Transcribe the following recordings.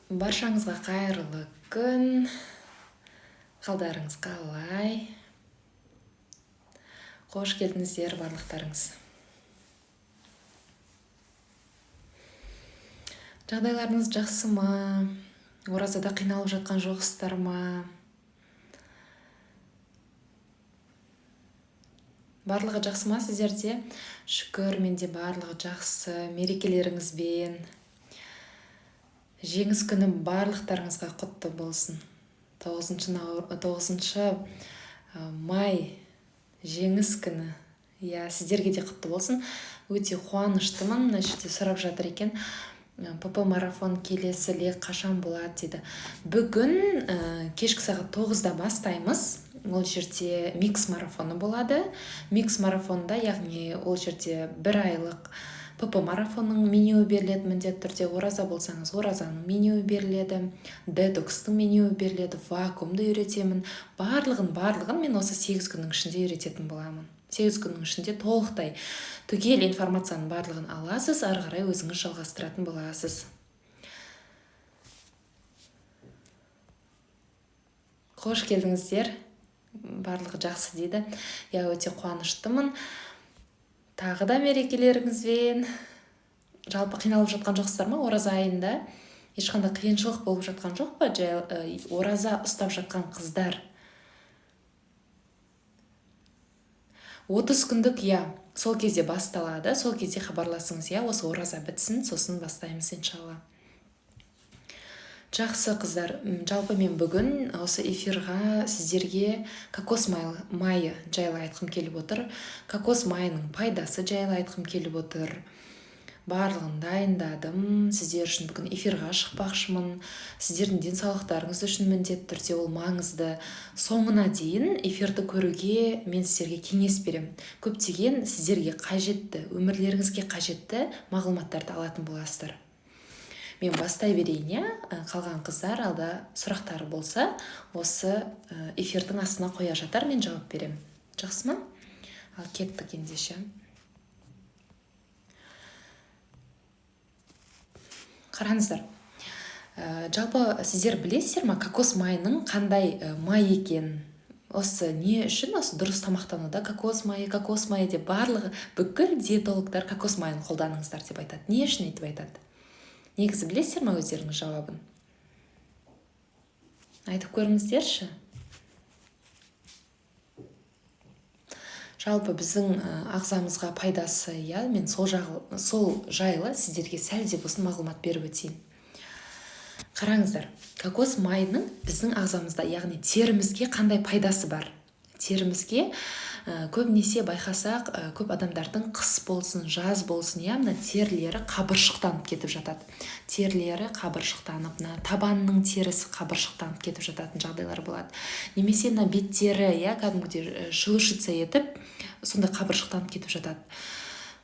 Баршаңызға қайырлы күн. Қалдарыңыз қалай? Қош келдіңіздер барлықтарыңыз. Жағдайларыңыз жақсы ма? Оразада қиналып жатқан жоқсыздар ма? Барлығы жақсы ма сіздерде? Шүкір, менде барлығы жақсы. Мерекелеріңізбен. Жеңіс күні барлықтарыңызға құтты болсын. 9 май жеңіс күні. Сіздерге де құтты болсын. Өте қуаныштымын. Мына жерде сұрап жатыр екен. ПП марафон келесі лек қашан болады дейді. Бүгін кешкі сағат 9-да бастаймыз. Ол жерде микс марафоны болады. Микс марафонда, яғни ол жерде 1 айлық ПП марафонның менюі беріледі, міндетті түрде. Ораза болсаңыз, оразаның менюі беріледі, детокстың менюі беріледі, вакуумды үйретемін. Барлығын мен осы 8 күннің ішінде үйрететін боламын. 8 күннің ішінде толықтай түгел информацияның барлығын аласыз, ары қарай өзіңіз жалғастыратын боласыз. Қош келдіңіздер. Барлығы жақсы дейді. Өте қуаныштымын. Тағы да мерекелеріңізбен. Жалпы қиналып жатқан жоқсыздар ма? Ораза айында ешқандай қиыншылық болып жатқан жоқ па? Ораза ұстап жатқан қыздар. 30 күндік, сол кезде басталады. Сол кезде хабарласыңыз, осы ораза бітсін, сосын бастаймыз иншалла. Жақсы қыздар, жалпы мен бүгін осы эфирға сіздерге кокос майы жайлы айтқым келіп отыр. Кокос майының пайдасы жайлы айтқым келіп отыр. Барлығын дайындадым. Сіздер үшін бүгін эфирға шықпақшымын. Сіздердің денсаулықтарыңыз үшін міндетті түрде ол маңызды. Соңына дейін эфирді көруге мен сіздерге кеңес беремін. Көптеген сіздерге қажетті, өмірлеріңізге қажетті мағлұматтарды алатын боласыздар. Мен бастай берейін, қалған қыздар алда сұрақтары болса, осы эфирдің астына қоя жатар, мен жауап берем. Жақсы ма? Ал кеттік ендеше. Қараңыздар. Жалпы сіздер білесіздер ма, кокос майының қандай май екен? Осы не үшін? Осы дұрыс тамақтануда кокос майы деп барлығы бүкіл диетологтар кокос майын қолданыңыздар деп айтады. Не үшін айтып айтады? Негізі білесіздер ма өздеріңіз жауабын? Айтып көріңіздерші. Жалпы біздің ағзамызға пайдасы, мен сол жайлы сіздерге сәл де болсын мағлұмат беріп өтейін. Қараңыздар, кокос майының біздің ағзамызда, яғни терімізге қандай пайдасы бар? Терімізге көбінесе байқасақ, көп адамдардың қыс болсын, жаз болсын, мына терілері қабыршықтанып кетіп жатады. Терілері қабыршықтанып, табанның терісі қабыршықтанып кетіп жататын жағдайлар болады. Немесе беттері, кәдімгідей шылышыца етіп, сонда қабыршықтанып кетіп жатады.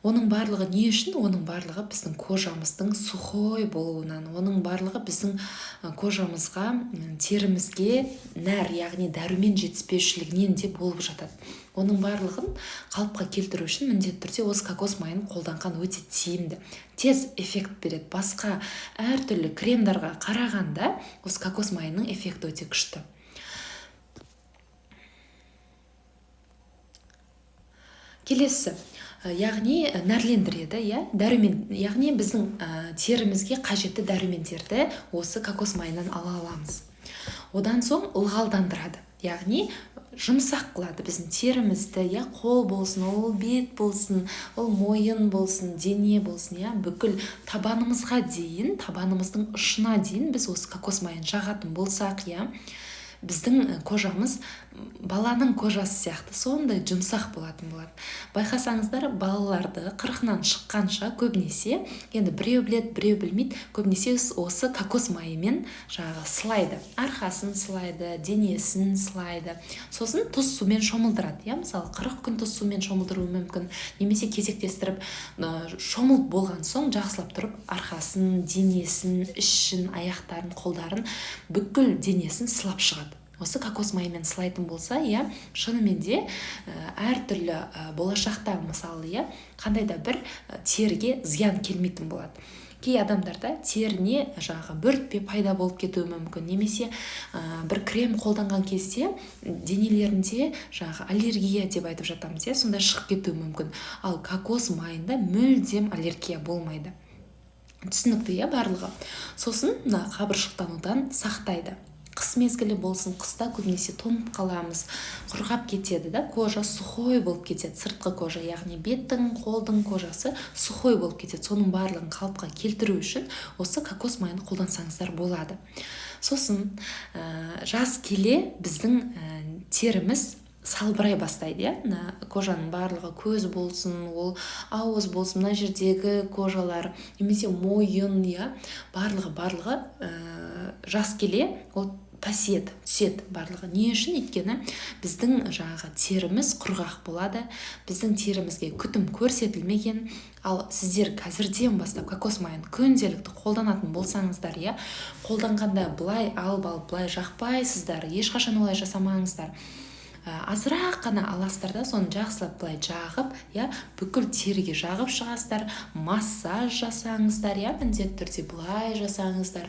Оның барлығы не үшін? Оның барлығы біздің кожамыздың сухой болуынан, оның барлығы біздің кожамызға, терімізге нәр, яғни дәрумен жетіспеушілігінен де болып жатады. Оның барлығын қалыпқа келтіру үшін міндетті түрде осы кокос майын қолданған өте тиімді. Тез эффект береді. Басқа әртүрлі кремдарға қарағанда осы кокос майының эффекті өте күшті. Келесі, яғни нәрлендіреді, дәрумен, яғни біздің терімізге қажетті дәрумендерді осы кокос майынан ала аламыз. Одан соң ылғалдандырады, яғни жұмсақ қылады біздің терімізді, қол болсын, ол бет болсын, ол мойын болсын, дене болсын, бүкіл табанымызға дейін, табанымыздың ұшына дейін біз осы кокос майын жағатын болсақ, біздің кожамыз баланың кожасы сияқты сондай жұмсақ болатын болады. Байқасаңыздар, балаларды 40-нан шыққанша көбінесе, енді біреу біледі, біреу білмейді, көбінесе осы кокос майымен сылайды. Арқасын сылайды, денесін сылайды. Сосын тұз сумен шомылдырады. Мысалы, 40 күн тұз сумен шомылдыруы мүмкін. Немесе кезектестіріп, шомылып болған соң жақсылап тұрып, арқасын, денесін, ішін, аяқтарын, қолдарын, бүкіл денесін сылап шығады. Осы кокос майымен сылайтын болса, шынымен де әртүрлі болашақта, мысалы, қандай да бір теріге зиян келмейтін болады. кей адамдарда теріне жаңағы бөртпе пайда болып кетуі мүмкін, немесе бір крем қолданған кезде денелерінде жаңағы аллергия деп айтып жатамыз, сондай шығып кетуі мүмкін. Ал кокос майында мүлдем аллергия болмайды. Түсінікті барлығы. Сосын мына қабыршықтанудан сақтайды. Қыс мезгілі болсын, қыста көбінесе тоңып қаламыз, құрғап кетеді кожа сухой болып кетеді, сыртқы кожа, яғни беттің, қолдың кожасы сухой болып кетеді. Соның барлығын қалыпқа келтіру үшін осы кокос майын қолдансаңыздар болады. Сосын жаз келе біздің теріміз салбырай бастайды, кожаның барлығы, көз болсын, ол ауыз болсын, мына жердегі кожалар, немесе мойын, барлығы жас келе ол түседі барлығы. Не үшін? Өйткені біздің жаңағы теріміз құрғақ болады, біздің терімізге күтім көрсетілмеген. Ал сіздер қазірден бастап кокос майын күнделікті қолданатын болсаңыздар, қолданғанда былай алып былай жақпайсыздар, ешқашан олай жасамаңыздар. Азырақ қана аласыздар да, соны жақсылап былай жағып, бүкіл теріге жағып шығасыздар, массаж жасаңыздар, міндетті түрде былай жасаңыздар.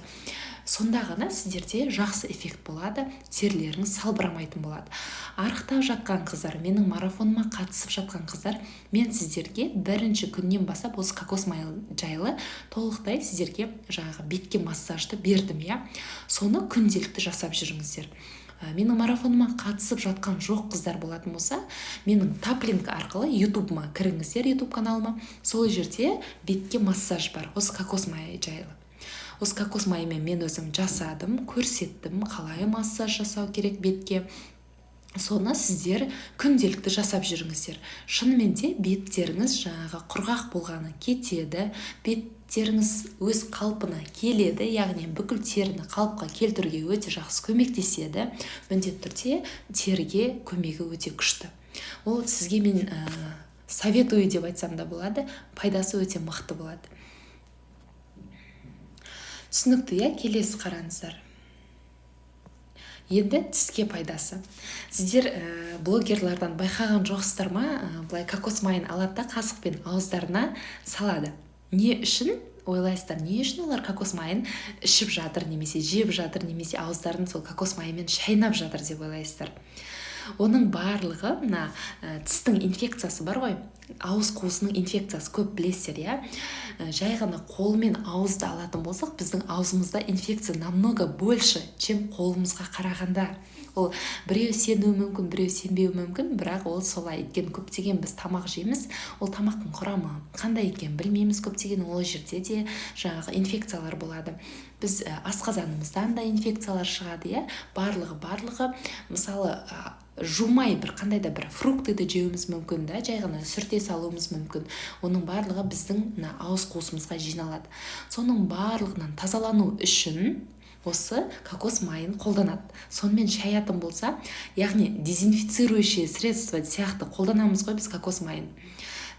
Сонда ғана сіздерде жақсы эффект болады, терілеріңіз салбырамайтын болады. Арықтап жатқан қыздар, менің марафоныма қатысып жатқан қыздар, мен сіздерге бірінші күннен бастап осы кокос майы жайлы толықтай сіздерге жаңағы бетке массажды бердім, соны күнделікті жасап жүріңіздер. Менің марафоныма қатысып жатқан жоқ қыздар болатын болса, менің таплинк арқылы ютубыма кіріңіздер, ютуб каналыма. Сол жерде бетке массаж бар, осы кокос майы жайлы. Осы кокос майымен мен өзім жасадым, көрсеттім, қалай массаж жасау керек бетке. Соны сіздер күнделікті жасап жүріңіздер. Шынымен де беттеріңіз жаңағы құрғақ болғаны кетеді, беттеріңіз өз қалпына келеді, яғни бүкіл теріні қалыпқа келтіруге өте жақсы көмектеседі. Міндетті түрде теріге көмегі өте күшті. Ол сізге мен советую деп айтсам да болады, пайдасы өте мықты болады. Түсінікті, келесі қараңыздар. Енді тіске пайдасы. Сіздер блогерлардан байқаған жоқсыздар ма, былай кокос майын алады да қасықпен ауыздарына салады. Не үшін? Ойлайсыздар, не үшін олар кокос майын ішіп жатыр, немесе жеп жатыр, немесе ауыздарын сол кокос майымен шайнап жатыр деп ойлайсыздар. Оның барлығы тістің инфекциясы бар ғой, ауыз қуысының инфекциясы көп білесіздер, жай ғана қолмен ауызды алатын болсақ, біздің аузымызда инфекция намного больше, чем қолымызға қарағанда. Ол біреу сенуі мүмкін, біреу сенбеуі мүмкін, бірақ ол солай. Өйткені көптеген біз тамақ жейміз, ол тамақтың құрамы қандай екен білмейміз, көптеген ол жерде де жаңағы инфекциялар болады. Біз асқазанымыздан да инфекциялар шығады, барлығы, мысалы, жумай бір қандай да бір фруктыды жеуіміз мүмкін, жай ғана сүрте салуымыз мүмкін. Оның барлығы біздің ауыз қуысымызға жиналады. Соның барлығынан тазалану үшін осы кокос майын қолданады. Сонымен шаятын болса, яғни дезинфицирующие средства сияқты қолданамыз ғой біз кокос майын.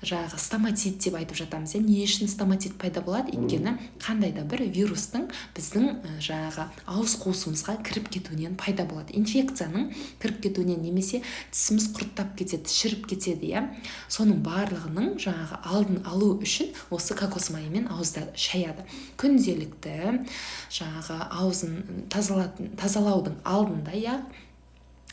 Жаңағы стоматит деп айтып жатамыз. Не үшін стоматит пайда болады? Өйткені қандай да бір вирустың біздің жаңағы ауыз қуысымызға кіріп кетуінен пайда болады. Инфекцияның кіріп кетуінен, немесе тісіміз құрттап кетеді, шіріп кетеді, соның барлығының жаңағы алдын алу үшін осы кокос майымен ауызда шаяды. Күнделікті жаңағы аузын тазалаудың алдында,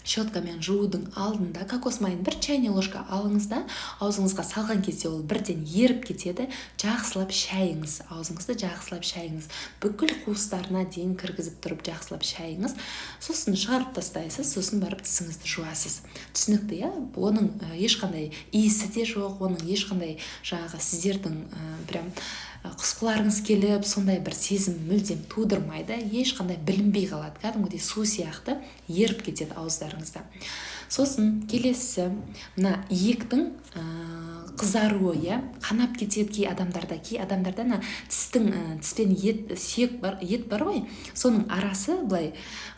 щеткамен жуудың алдында кокос майын бір чайный ложка алыңыз да, аузыңызға салған кезде ол бірден еріп кетеді, жақсылап шайыңыз, аузыңызды жақсылап шайыңыз, бүкіл қуыстарына дейін кіргізіп тұрып жақсылап шайыңыз, сосын шығарып тастайсыз, сосын барып тісіңізді жуасыз. Түсінікті, оның ешқандай иісі де жоқ, оның ешқандай жаңағы сіздердің прям құсқыларыңыз келіп, сондай бір сезім мүлдем тудырмайды, ешқандай білінбей қалады, кәдімгідей су сияқты еріп кетеді ауыздарыңызда. Сосын келесі, мына иектің қызаруы, қанап кетеді кей адамдарда тіспен ет бар ғой, соның арасы былай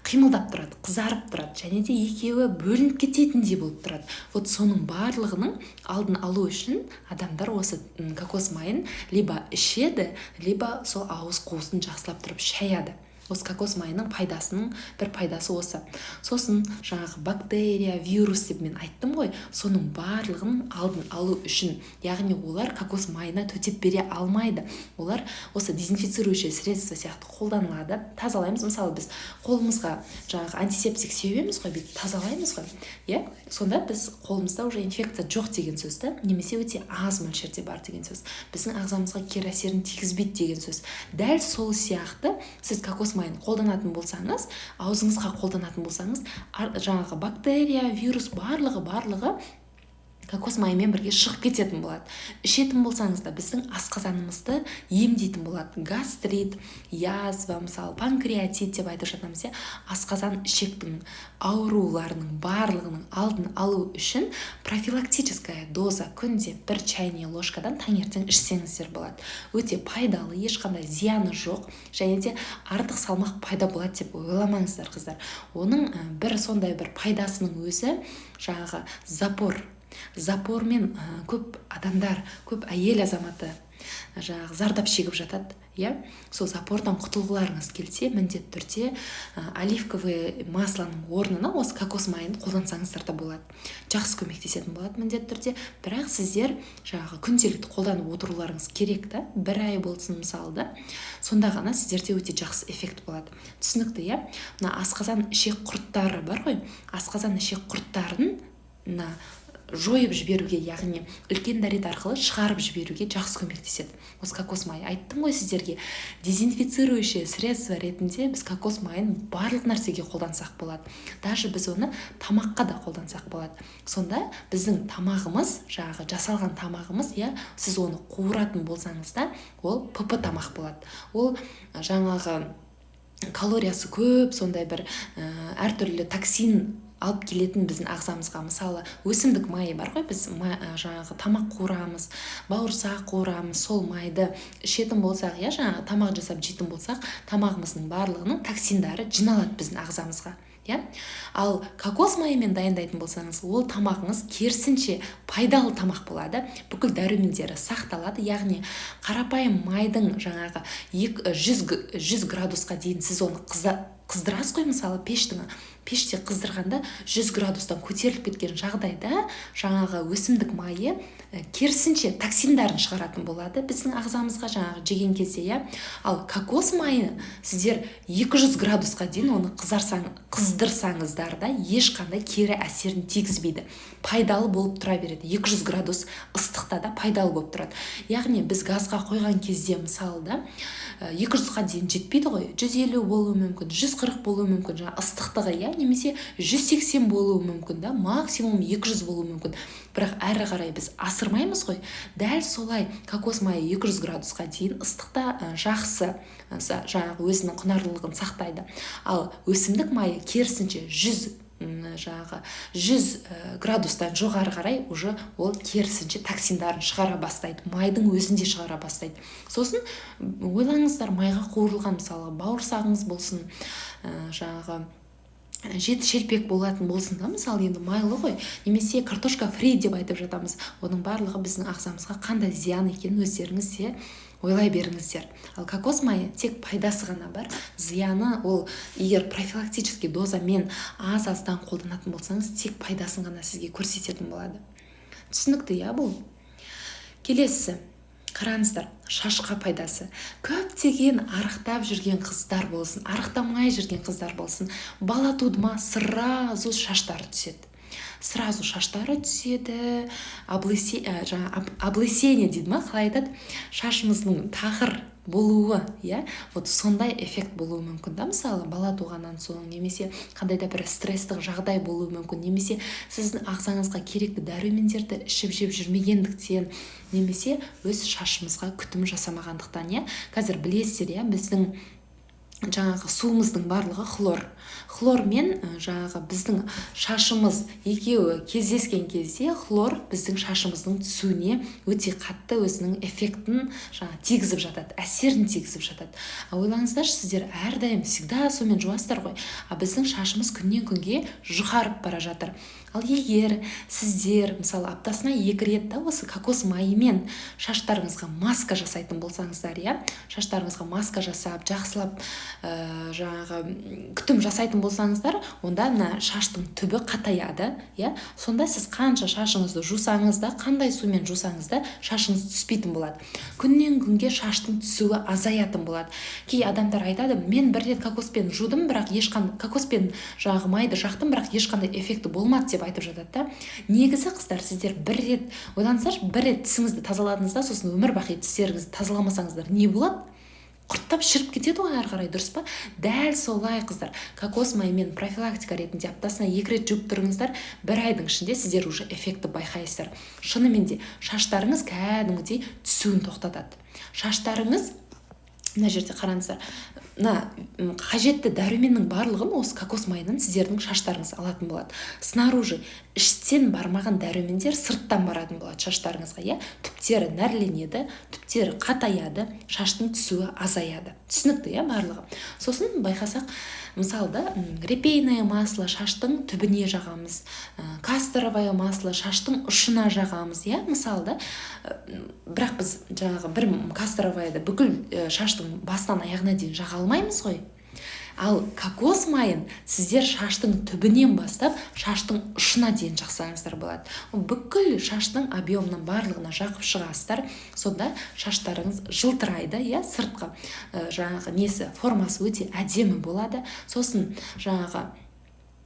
қимылдап тұрады, қызарып тұрады, және де екеуі бөлініп кететіндей болып тұрады. Вот соның барлығының алдын алу үшін адамдар осы кокос майын либо ішеді, либо сол ауыз қуысын жақсылап тұрып шаяды. осы кокос майының пайдасының бір пайдасы осы. Сосын жаңағы бактерия, вирус деп мен айттым ғой, соның барлығын алдын алу үшін, яғни олар кокос майына төтеп бере алмайды. Олар осы дезинфицирующий средство сияқты қолданылады. Тазалаймыз, мысалы біз қолымызға жаңағы антисептик себеміз ғой, бүйтіп тазалаймыз ғой. Иә, сонда біз қолымызда уже инфекция жоқ деген сөз, немесе өте аз мөлшерде бар деген сөз. Біздің ағзамызға кері әсерін тигізбейді деген сөз. Дәл сол сияқты сіз кокос майын қолданатын болсаңыз, аузыңызға қолданатын болсаңыз, жаңағы бактерия, вирус барлығы кокос майымен бірге шығып кететін болады. Ішетін болсаңыз да біздің асқазанымызды емдейтін болады. Гастрит, язва, мысалы панкреатит деп айтып жатамыз, асқазан ішектің ауруларының барлығының алдын алу үшін профилактическая доза күнде 1 чайный ложкадан таңертең ішсеңіздер болады. Өте пайдалы, ешқандай зияны жоқ, және де артық салмақ пайда болады деп ойламаңыздар, қыздар. Оның бір сондай бір пайдасының өзі жаңағы запормен көп адамдар, көп әйел азаматы жаңағы зардап шегіп жатады. Сол запордан құтылғыларыңыз келсе, міндетті түрде оливковый маслоның орнына осы кокос майын қолдансаңыздар да болады. Жақсы көмектесетін болады міндетті түрде. Бірақ сіздер жаңағы күнделікті қолданып отыруларыңыз керек та, 1 ай болсын мысалы, сонда ғана сіздерде өте жақсы эффект болады. Түсінікті, мына асқазан ішек құрттары бар ғой, асқазан ішек құрттарын жойып жіберуге, яғни үлкен дәрет арқылы шығарып жіберуге жақсы көмектеседі осы кокос майы. Айттым ғой сіздерге, дезинфицирующий средство ретінде біз кокос майын барлық нәрсеге қолдансақ болады. Даже біз оны тамаққа да қолдансақ болады. Сонда біздің тамағымыз, жаңағы жасалған тамағымыз, сіз оны қуыратын болсаңыз да, ол ПП тамақ болады. Ол жаңағы калориясы көп, сондай бір әртүрлі токсин алып келетін біздің ағзамызға, мысалы өсімдік майы бар ғой, біз жаңағы тамақ қуырамыз, бауырсақ қуырамыз, сол майды ішетін болсақ, жаңағы тамақ жасап жейтін болсақ, тамағымыздың барлығының токсиндары жиналады біздің ағзамызға. Ал кокос майымен дайындайтын болсаңыз, ол тамағыңыз керісінше пайдалы тамақ болады. Бүкіл дәрумендері сақталады, яғни қарапайым майдың жаңағы 100 градусқа дейін сіз оны қыздырасыз ғой, мысалы пеште қыздырғанда 100 градустан көтеріліп кеткен жағдайда жаңағы өсімдік майы керісінше токсиндарын шығаратын болады біздің ағзамызға жаңағы жеген кезде. Ал кокос майы сіздер 200 градусқа дейін оны қыздырсаңыздар да ешқандай кері әсерін тигізбейді. Пайдалы болып тұра береді. 200 градус ыстықта да пайдалы болып тұрады. Яғни біз газға қойған кезде мысалы 200-ға дейін жетпейді ғой, 150 болуы мүмкін, 140 болуы мүмкін, жаңа ыстықтығы, немесе 180 болуы мүмкін, максимум 200 болуы мүмкін. Бірақ әрі қарай біз асырмаймыз ғой. Дәл солай кокос майы 200 градусқа дейін ыстықта жақсы жаңағы өзінің құнарлылығын сақтайды. Ал өсімдік майы керісінше 100 градустан жоғары қарай уже ол керісінше токсиндарын шығара бастайды, майдың өзінде шығара бастайды. Сосын ойлаңыздар, майға қуырылған мысалы бауырсағыңыз болсын, жаңағы жеті шелпек болатын болсын да, мысалы енді майлы ғой, немесе картошка фри деп айтып жатамыз. Оның барлығы біздің ағзамызға қандай зиян екенін өздеріңіз де ойлай беріңіздер. Ал кокос майы тек пайдасы ғана бар, зияны ол егер профилактический дозамен аз-аздан қолданатын болсаңыз, тек пайдасын ғана сізге көрсететін болады. Түсінікті, бұл? Келесі, қараңыздар, шашқа пайдасы. Көптеген арықтап жүрген қыздар болсын, арықтамай жүрген қыздар болсын, бала туды ма, сразу шаштары түседі. Сразу шаштары түседі, облысение дейді ма, қалай айтады, шашымыздың тақыр болуы, вот сондай эффект болуы мүмкін да, мысалы бала туғаннан соң, немесе қандай да бір стресстік жағдай болуы мүмкін, немесе сіздің ағзаңызға керекті дәрумендерді ішіп жеп жүрмегендіктен, немесе өз шашымызға күтім жасамағандықтан. Қазір білесіздер, біздің жаңағы суымыздың барлығы хлор мен жаңағы біздің шашымыз екеуі кездескен кезде хлор біздің шашымыздың түсуіне өте қатты өзінің эффектін тигізіп жатады, әсерін тигізіп жатады. Ойлаңыздаршы, сіздер әрдайым всегда сумен жуасыздар ғой, біздің шашымыз күннен күнге жұқарып бара жатыр. Ал егер сіздер мысалы аптасына 2 рет осы кокос майымен шаштарыңызға маска жасайтын болсаңыздар, шаштарыңызға маска жасап, жақсылап жаңағы күтім жасайтын болсаңыздар, онда мына шаштың түбі қатаяды, иә. Сонда сіз қанша шашыңызды жусаңыз да, қандай сумен жусаңыз да шашыңыз түспейтін болады. Күннен күнге шаштың түсуі азаятын болады. Кей адамдар айтады, мен бір рет кокоспен жудым, бірақ кокоспен жаңағы майды жақтым, бірақ ешқандай эффекті болмады деп айтып жатады да. Негізі қыздар, сіздер бір рет ойлансаңыздар, бір рет тісіңізді тазаладыңыз да, сосын өмір бақи тістеріңізді тазаламасаңыздар не болады? Құрттап шіріп кетеді ғой ары қарай, дұрыс па? Дәл солай қыздар, кокос майымен профилактика ретінде аптасына 2 рет жуып тұрыңыздар, 1 айдың ішінде сіздер уже эффекті байқайсыздар. Шынымен де шаштарыңыз кәдімгідей түсуін тоқтатады. Шаштарыңыз, мына жерде қараңыздар, мына қажетті дәруменнің барлығын осы кокос майынан сіздердің шаштарыңыз алатын болады. Снаружи іштен бармаған дәрумендер сырттан баратын болады шаштарыңызға, иә. Түптері нәрленеді, түптері қатаяды, шаштың түсуі азаяды. Түсінікті, иә, барлығы. Сосын байқасақ, мысалы, репейное масло шаштың түбіне жағамыз, касторовое масло шаштың ұшына жағамыз, иә, мысалы, бірақ біз жаңағы бір касторовайды бүкіл шаштың басынан аяғына дейін жаға алмаймыз ғой. Ал кокос майын сіздер шаштың түбінен бастап шаштың ұшына дейін жақсаңыздар болады. Бүкіл шаштың объемының барлығына жақып шығасыздар. Сонда шаштарыңыз жылтырайды, иә, сыртқы жаңағы несі, формасы өте әдемі болады. Сосын жаңағы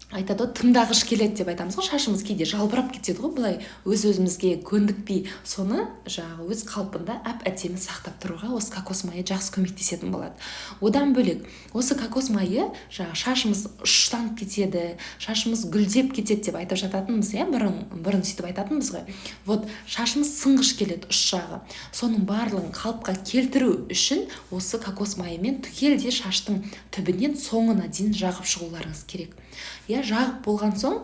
айтады ғой, тыңдағыш келеді деп айтамыз ғой, шашымыз кейде жалбырап кетеді ғой, былай өз-өзімізге көндікпей, соны жаңағы өз қалпында әп-әдемі сақтап тұруға осы кокос майы жақсы көмектесетін болады. Одан бөлек, осы кокос майы жаңағы шашымыз ұштанып кетеді, шашымыз гүлдеп кетеді деп айтып жататынбыз, иә, бұрын сөйтіп айтатынбыз ғой. Вот шашымыз сынғыш келеді ұш жағы. Соның барлығын қалыпқа келтіру үшін осы кокос майымен түгелдей шаштың түбінен соңына дейін жағып шығуларыңыз керек. Я жағып болған соң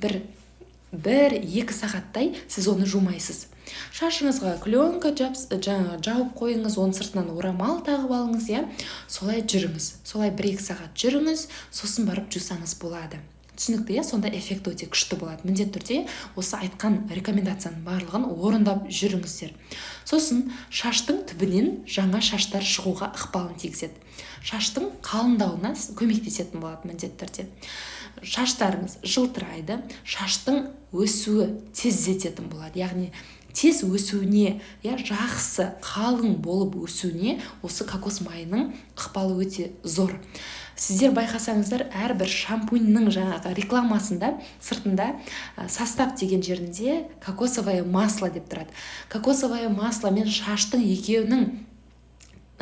1-2 сағаттай сіз оны жумайсыз. Шашыңызға клеенка жауып қойыңыз, оның сыртынан орамал тағып алыңыз, иә. Солай жүріңіз. Солай 1-2 сағат жүріңіз, сосын барып жусаңыз болады. Түсінікті, иә, сонда эффект өте күшті болады. Міндетті түрде осы айтқан рекомендацияның барлығын орындап жүріңіздер. Сосын шаштың түбінен жаңа шаштар шығуға ықпалын тигізеді. Шаштың қалыңдауына көмектесетін болады міндетті түрде. Шаштарыңыз жылтырайды, шаштың өсуі тездететін болады. Яғни тез өсуіне, иә, жақсы қалың болып өсуіне осы кокос майының ықпалы өте зор. Сіздер байқасаңыздар, әрбір шампуньнің жаңағы рекламасында сыртында состав деген жерінде кокосовое масло деп тұрады. Кокосовое масло мен шаштың екеуінің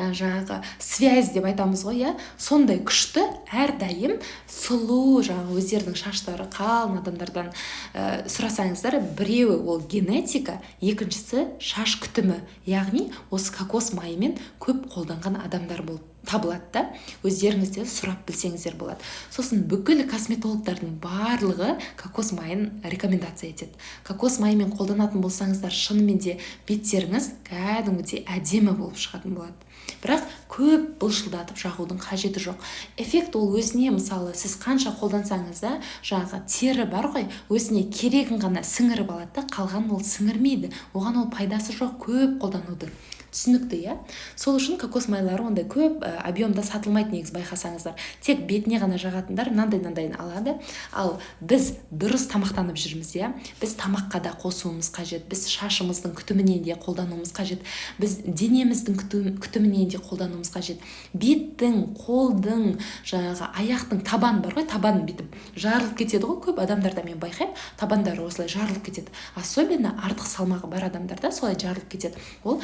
жаңағы связь деп айтамыз ғой, иә, сондай күшті, әрдайым сұлу жаңағы өздерінің шаштары қалың адамдардан сұрасаңыздар, біреуі ол генетика, екіншісі шаш күтімі, яғни осы кокос майымен көп қолданған адамдар болып табылады да, өздеріңізде сұрап білсеңіздер болады. Сосын бүкіл косметологтардың барлығы кокос майын рекомендация етеді. Кокос майымен қолданатын болсаңыздар, шынымен де беттеріңіз кәдімгідей әдемі болып шығатын болады. Бірақ көп былшылдатып жағудың қажеті жоқ. Эффект ол өзіне, мысалы, сіз қанша қолдансаңыз да, жаңағы тері бар ғой, өзіне керегін ғана сіңіріп алады да, қалғанын ол сіңірмейді. Оған ол пайдасы жоқ көп қолданудың. Түсінікті, иә. Сол үшін кокос майлары ондай көп объемда сатылмайды, негізі байқасаңыздар. Тек бетіне ғана жағатындар мынандайын алады. Ал біз дұрыс тамақтанып жүрміз, иә. Біз тамаққа да қосуымыз қажет, біз шашымыздың күтімінен де қолдануымыз қажет, біз денеміздің күтімінен де қолдануымыз қажет. Беттің, қолдың, жаңағы аяқтың табан бар ғой, табан бүйтіп жарылып кетеді ғой, көп адамдарда мен байқаймын, табандары осылай жарылып кетеді. Особенно артық салмағы бар адамдарда солай жарылып кетеді. Ол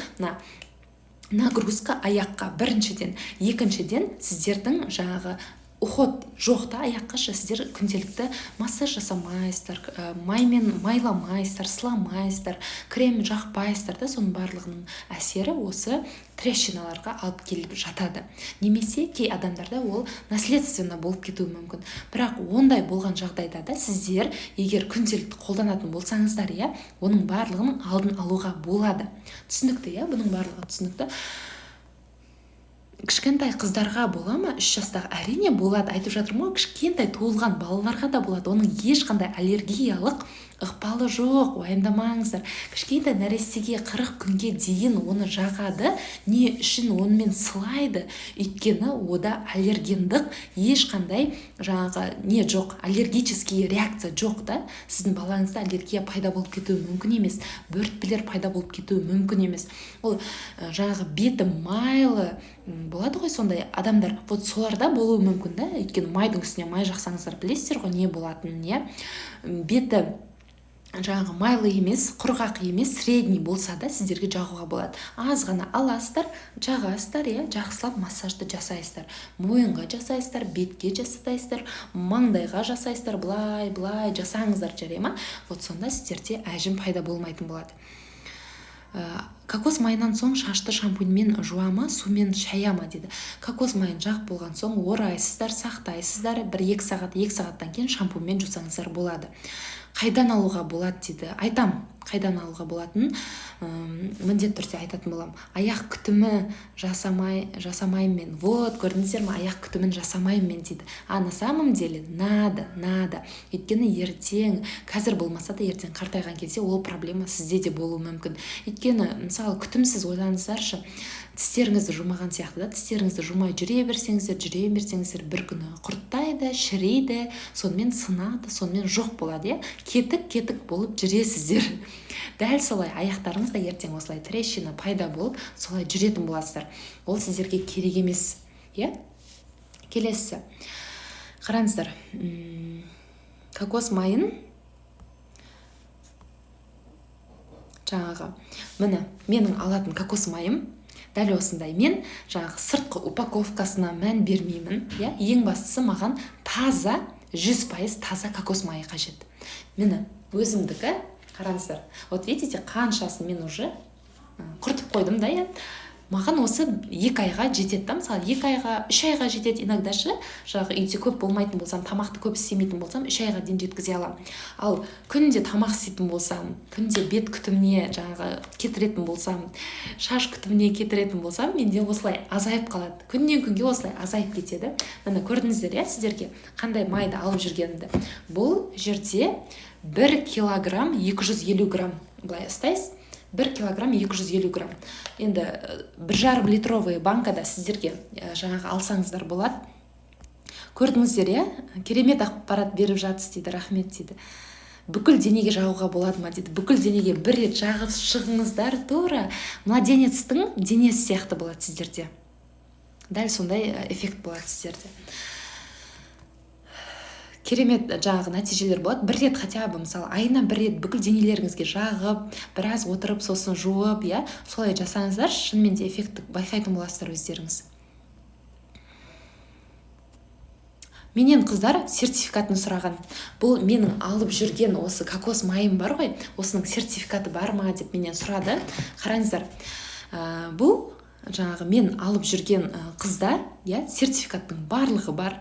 нагрузка аяққа біріншіден, екіншіден сіздердің жаңағы уход жоқта аяққа сіздер күнделікті массаж жасамайсыздар, маймен майламайсыздар, сыламайсыздар, крем жақпайсыздар да, соның барлығының әсері осы трещиналарға алып келіп жатады. Немесе кей адамдарда ол наследственно болып кетуі мүмкін. Бірақ ондай болған жағдайда да сіздер егер күнделікті қолданатын болсаңыздар, иә, оның барлығының алдын алуға болады. Түсінікті, иә, бұның барлығы түсінікті. Кішкентай қыздарға бола ма? 3 жастағы әрине болады, айтып жатырмын ғой, кішкентай туылған балаларға да болады. Оның ешқандай аллергиялық ықпалы жоқ, уайымдамаңыздар. Кішкентай нәрестеге 40 күнге дейін оны жағады. Не үшін онымен сылайды? Өйткені ода аллергендік ешқандай не жоқ, аллергический реакция жоқ да. Сіздің балаңызда аллергия пайда болып кетуі мүмкін емес, бөртпелер пайда болып кетуі мүмкін емес. Ол беті майлы болады ғой, сондай адамдар, вот соларда болуы мүмкін да. Өйткені майдың үстіне май жақсаңыздар білесіздер ғой не болатынын, иә. Беті майлы емес, құрғақ емес, средний болса да сіздерге жағуға болады. Аз ғана аласыздар, жағасыздар, жақсылап массажды жасайсыздар. Мойынға жасайсыздар, бетке жасайсыздар, маңдайға жасайсыздар, былай жасаңыздар, жарай ма? Вот сонда сіздерде әжім пайда болмайтын болады. Кокос майынан соң шашты шампуньмен жуама, сумен шаяма дейді. Кокос майын жақ болған соң орайсыздар, сақтайсыздар, 1-2 сағаттан кейін шампуньмен жусаңыздар болады. Қайдан алуға болады дейді. Айтам, қайдан алуға болатынын міндетті түрде айтатын болам. Аяқ күтімі жасамайым мен. Вот, көрдіңіздер ме, аяқ күтімін жасамайым мен дейді. А на самом деле надо. Өйткені ертең, қазір болмаса да ертең қартайған кезде ол проблема сізде де болуы мүмкін. Өйткені, мысалы, күтімсіз ойлаңыздаршы, тістеріңізді жумаған сияқты да, тістеріңізді жумай жүре берсеңіздер, бір күні құрттайды, шірейді, сонымен сынады, сонымен жоқ болады, кетік болып жүресіздер. Дәл солай аяқтарыңыз да ертең осылай трещина пайда болып, солай жүретін боласыздар. Ол сіздерге керек емес, Келесі. Қараңыздар. Кокос майын міне, менің алатын кокос майым дәл осындай. Мен сыртқы упаковкасына мән бермеймін. Ең бастысы маған таза, 100% таза кокос майы қажет. Мені өзімдікі, қараңыздар. Вот видите, қаншасын мен уже құртып қойдым да, Маған осы 2 айға жетеді да, мысалы 2 айға, 3 айға жетеді иногдашы, үйде көп болмайтын болсам, тамақты көп істемейтін болсам, 3 айға дейін жеткізе алам. Ал күнде тамақ істейтін болсам, күнде бет күтіміне кетіретін болсам, шаш күтіміне кетіретін болсам, менде осылай азайып қалады. Күннен күнге осылай азайып кетеді. Міне көрдіңіздер, сіздерге қандай майды алып жүргенімді. Бұл жерде 1 килограмм 250 грамм былай ұстайсыз. 1 килограмм 250 грамм. Енді 1,5 литровый банкада сіздерге алсаңыздар болады. Көрдіңіздер, керемет ақпарат беріп жатсыз дейді, рахмет дейді. Бүкіл денеге жағуға болады ма дейді. Бүкіл денеге бір рет жағып шығыңыздар, тура младенецтің денесі сияқты болады сіздерде. Дәл сондай эффект болады сіздерде. Керемет нәтижелер болады. Бір рет хотя бы, мысалы, айына бір рет бүкіл денелеріңізге жағып, біраз отырып, сосын жуып, солай жасаңыздар, шынымен де эффекті байқайтын боласыздар өздеріңіз. Менен қыздар сертификатын сұраған. Бұл менің алып жүрген осы кокос майым бар ғой, осының сертификаты бар ма деп менен сұрады. Қараңыздар, бұл мен алып жүрген қызда, сертификаттың барлығы бар.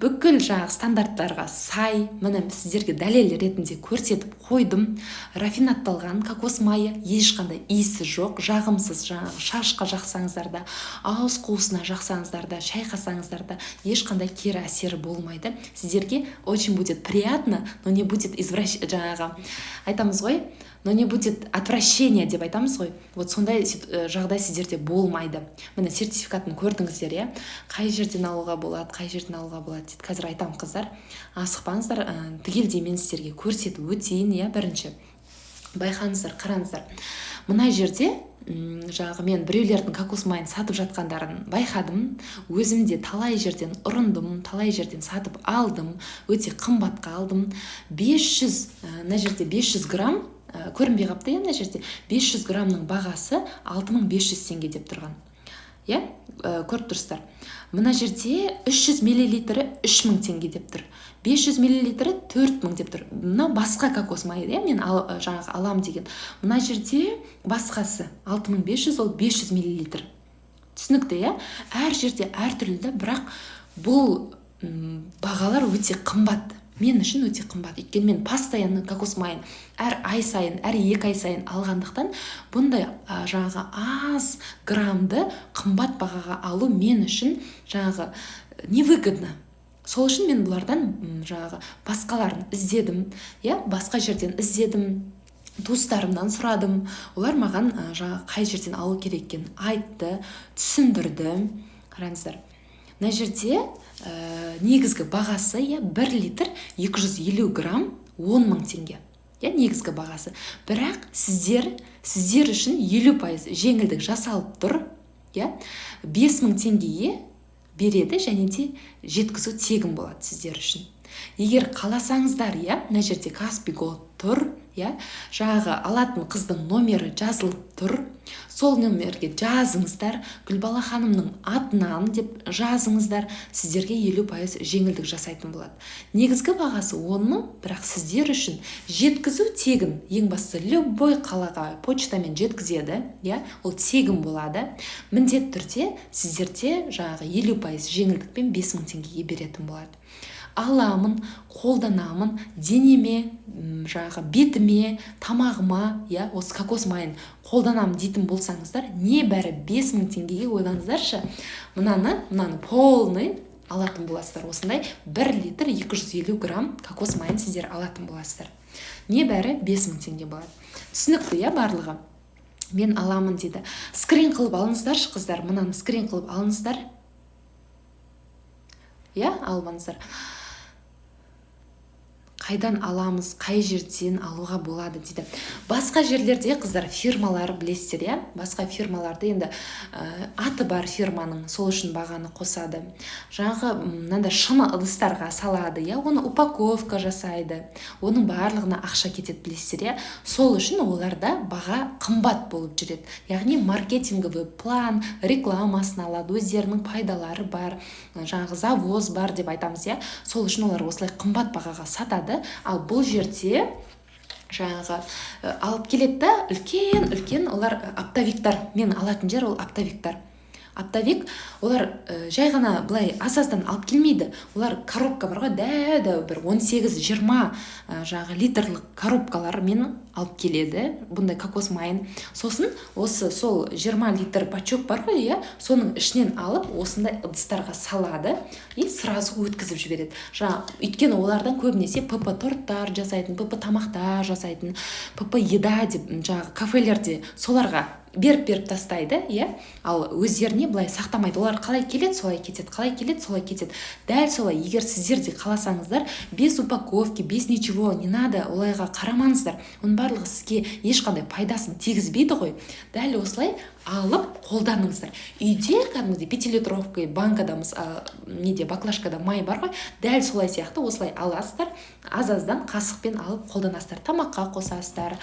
Бүкіл стандарттарға сай, міне сіздерге дәлел ретінде көрсетіп қойдым. Рафинатталған кокос майы, ешқандай иісі жоқ, жағымсыз, шашқа жақсаңыздар да, ауыз қуысына жақсаңыздар да, шайқасаңыздар да, ешқандай кері әсері болмайды. Сіздерге очень будет приятно, но не будет айтамыз ғой, но не будет отвращения деп айтамыз ғой. Вот сондай жағдай сіздерде болмайды. Міне сертификатын көрдіңіздер, қай жерден алуға болады дейді. Қазір айтам қыздар, асықпаңыздар, түгелдей мен сіздерге көрсетіп өтейін, бірінші. Байқаңыздар, қараңыздар. Мына жерде мен біреулердің кокос майын сатып жатқандарын байқадым. Өзімде талай жерден ұрындым, талай жерден сатып алдым, өте қымбатқа алдым. 500, мына жерде 500 грамм, көрінбей қапты, мына жерде 500 граммның бағасы 6500 теңге деп тұрған. Көріп тұрсыздар. Мына жерде 300 миллилитрі 3000 теңге деп тұр. 500 миллилитрі 4000 деп тұр. Мына басқа кокос майы, мен алам деген. Мына жерде басқасы 6500, ол 500 миллилитр. Түсінікті, әр жерде әр түрлі, бірақ бұл бағалар өте қымбат. Мен үшін өте қымбат. Өйткені мен постоянно кокос майын әр ай сайын, әр 2 ай сайын алғандықтан, бұндай аз граммды қымбат бағаға алу мен үшін невыгодно. сол үшін мен бұлардан жаңағы басқаларын іздедім, басқа жерден іздедім, туыстарымнан сұрадым. Олар маған жаңағы қай жерден алу керек екенін айтты, түсіндірді. Қараңыздар, мына жерде негізгі бағасы 1 литр 250 грамм 10 000 теңге. Негізгі бағасы. Бірақ сіздер үшін 50% жеңілдік жасалып тұр. 5 000 теңгеге береді, және де жеткізу тегін болады сіздер үшін. Егер қаласаңыздар, мына жерде Каспий Голд тұр, жаңағы алатын қыздың номері жазылып тұр. Сол номерге жазыңыздар, Гүлбала ханымның атынан деп жазыңыздар, сіздерге 50% жеңілдік жасайтын болады. Негізгі бағасы 10 000, бірақ сіздер үшін жеткізу тегін. Ең бастысы любой қалаға почтамен жеткізеді, ол тегін болады. Міндетті түрде сіздерде жаңағы 50% жеңілдікпен 5 000 теңгеге беретін болады. Аламын, қолданамын, денеме, жаңағы бетіме, тамағыма, осы кокос майын қолданамын дейтін болсаңыздар, небәрі 5 000 теңгеге ойлаңыздаршы, мынаны полный алатын боласыздар. Осындай 1 литр 250 грамм кокос майын сіздер алатын боласыздар. Небәрі 5 000 теңге болады. Түсінікті, барлығы. Мен аламын дейді. Скрин қылып алыңыздаршы, қыздар, мынаны скрин қылып алыңыздар. Алыңыздар. Қайдан аламыз, қай жерден алуға болады дейді. Басқа жерлерде қыздар фирмалар білесіздер, басқа фирмаларды енді аты бар фирманың, сол үшін бағаны қосады. Жаңағы мынандай шыны ыдыстарға салады, оны упаковка жасайды. Оның барлығына ақша кетеді, білесіздер, сол үшін оларда баға қымбат болып жүреді. Яғни маркетинговый план, рекламасын алады, өздерінің пайдалары бар, жаңағы завоз бар деп айтамыз, сол үшін олар осылай қымбат бағаға сатады. Ал бұл жерде жаңағы алып келеді, үлкен олар оптовиктар. Мен алатын жер ол оптовиктар. Оптовик, олар жай ғана былай азаздан алып келмейді. Олар коробка бар ғой, дәу бір 18-20 жаңағы литрлік коробкалар мен алып келеді, бұндай кокос майын. Сосын сол 20 литр бачок бар ғой, соның ішінен алып, осындай ыдыстарға салады и сразу өткізіп жібереді. Өйткені олардан көбінесе ПП торттар жасайтын, ПП тамақтар жасайтын, ПП еда деп жаңағы кафелерде соларға беріп тастайды, ал өздеріне былай сақтамайды. Олар қалай келеді, солай кетеді, қалай келеді, солай кетеді. Дәл солай, егер сіздер де қаласаңыздар, без упаковки, без ничего, не надо, олайға қарамаңыздар. Оның барлығы сізге ешқандай пайдасын тигізбейді ғой. Дәл осылай алып қолданыңыздар. Үйде кәдімгідей 5-литровка банкадамыз, баклажкада май бар ғой, дәл солай сияқты осылай аласыздар, азаздан қасықпен алып қолданасыздар, тамаққа қосасыздар,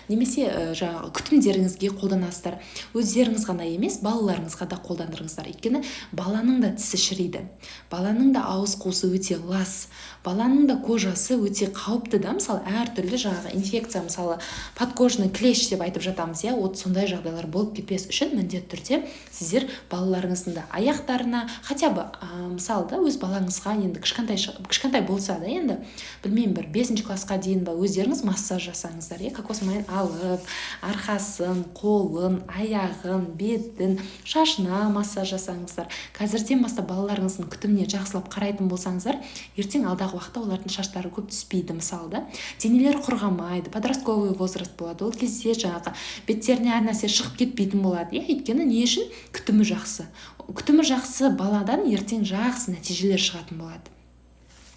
немесе жаңағы күтімдеріңізге қолданасыздар. Өздеріңіз ғана емес, балаларыңызға да қолдандырыңыздар. Өйткені баланың да тісі шірейді, баланың да ауыз қуысы өте лас, баланың да кожасы өте қауіпті да, мысалы әртүрлі жаңағы инфекция, мысалы подкожный клещ деп айтып жатамыз, сондай жағдайлар болып кетпес үшін міндетті түрде сіздер балаларыңыздың да аяқтарына, хотя бы мысалы өз балаңызға енді кішкентай болса да, енді білмеймін, бір 5 классқа дейін өздеріңіз массаж жасаңыздар, кокос майын алып, арқасын, қолын, аяғын, бетін, шашына массаж жасаңыздар. Қазірден бастап балаларыңыздың күтіміне жақсылап қарайтын болсаңыздар, ертең алдағы уақытта олардың шаштары көп түспейді, мысалы да, денелері құрғамайды, подростковый возраст болады, ол кезде жаңағы беттеріне әр нәрсе шығып кетпейтін болады. Өйткені не үшін? Күтімі жақсы. Күтімі жақсы баладан ертең жақсы нәтижелер шығатын болады.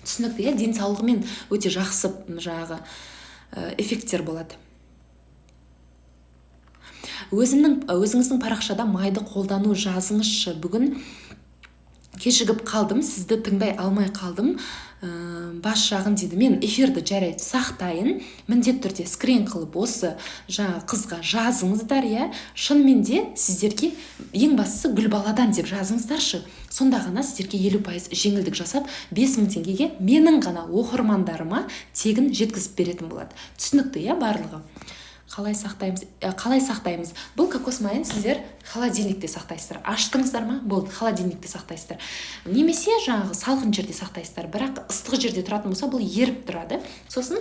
Түсінікті, денсаулығымен өте жақсы жаңағы эффекттер болады. Өзіңіздің парақшада майды қолдану жазыңызшы. Бүгін кешігіп қалдым, сізді тыңдай алмай қалдым. Бас жағын дейді, мен эфирді жарайды сақтайын, міндетті түрде скрин қылып осы жаңа қызға жазыңыздар, шынымен де сіздерге ең бастысы Гүлбаладан деп жазыңыздаршы. Сонда ғана сіздерге 50% жеңілдік жасап, 5 000 теңгеге менің ғана оқырмандарыма тегін жеткізіп беретін болады. Түсінікті, барлығы. қалай сақтаймыз? Бұл кокос майын сіздер холодильникте сақтайсыздар. Аштыңыздар ма? Болды, холодильникте сақтайсыздар. Немесе жаңағы салқын жерде сақтайсыздар. Бірақ ыстық жерде тұратын болса, бұл еріп тұрады. Сосын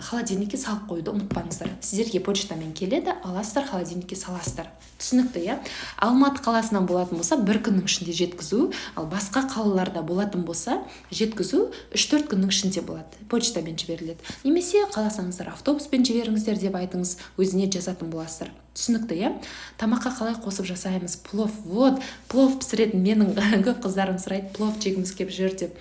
холодильникке салып қоюды ұмытпаңыздар. Сіздерге почтамен келеді, аласыздар, холодильникке саласыздар. Түсінікті, иә? Алматы қаласынан болатын болса, бір күннің ішінде жеткізу, ал басқа қалаларда болатын болса, жеткізу 3-4 күннің ішінде болады. Почтамен жіберіледі. Немесе қаласаңыздар автобуспен жіберіңіздер деп айтыңыз, өзіне жазатын боласыздар. Түсінікті, иә? Тамаққа қалай қосып жасаймыз? Плов. Вот, плов пісіретін менің көп қыздарым сұрайды, плов жегіміз келіп жүр деп.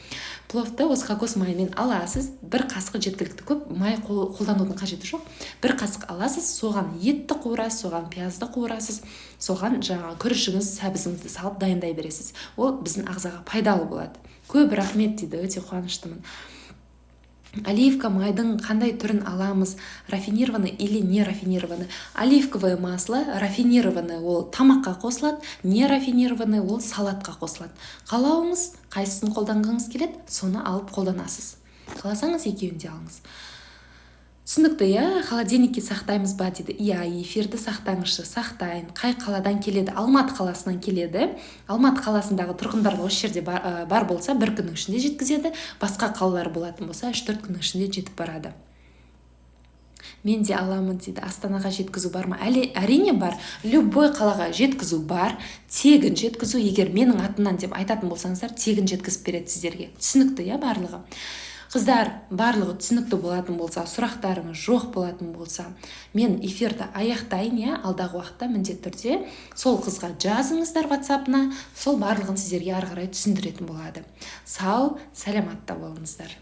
Пловты осы кокос майымен аласыз, бір қасық жеткілікті, көп май қолданудың қажеті жоқ. Бір қасық аласыз, соған етті қуырасыз, соған пиязды қуырасыз, соған жаңағы күрішіңіз, сәбізіңізді салып дайындай бересіз. Ол біздің ағзаға пайдалы болады. Көп рахмет дейді, өте қуаныштымын. Оливка майдың қандай түрін аламыз? Рафинированный или не рафинированный? Оливковое масло рафинированный ол тамаққа қосылады, не рафинированный ол салатқа қосылады. Қалауыңыз қайсысын қолданғыңыз келеді, соны алып қолданасыз. Қаласаңыз екеуін де алыңыз. Түсінікті, иә? Холодильникке сақтаймыз ба дейді. Иә, эфирді сақтаңызшы. Сақтайын. Қай қаладан келеді? Алматы қаласынан келеді. Алматы қаласындағы тұрғындар осы жерде бар болса, бір күннің ішінде жеткізеді. Басқа қалалар болатын болса, 3-4 күннің ішінде жетіп барады. Мен де аламын дейді. Астанаға жеткізу бар ма? Әрине бар. Любой қалаға жеткізу бар. Тегін жеткізу, егер менің атымнан деп айтатын болсаңыздар, тегін жеткізіп береді сіздерге. Түсінікті, иә, барлығы? Қыздар, барлығы түсінікті болатын болса, сұрақтарыңыз жоқ болатын болса, мен эфирді аяқтайын, иә, алдағы уақытта міндетті түрде сол қызға жазыңыздар WhatsApp-на, сол барлығын сіздерге ары қарай түсіндіретін болады. Сау, саламатта болыңыздар.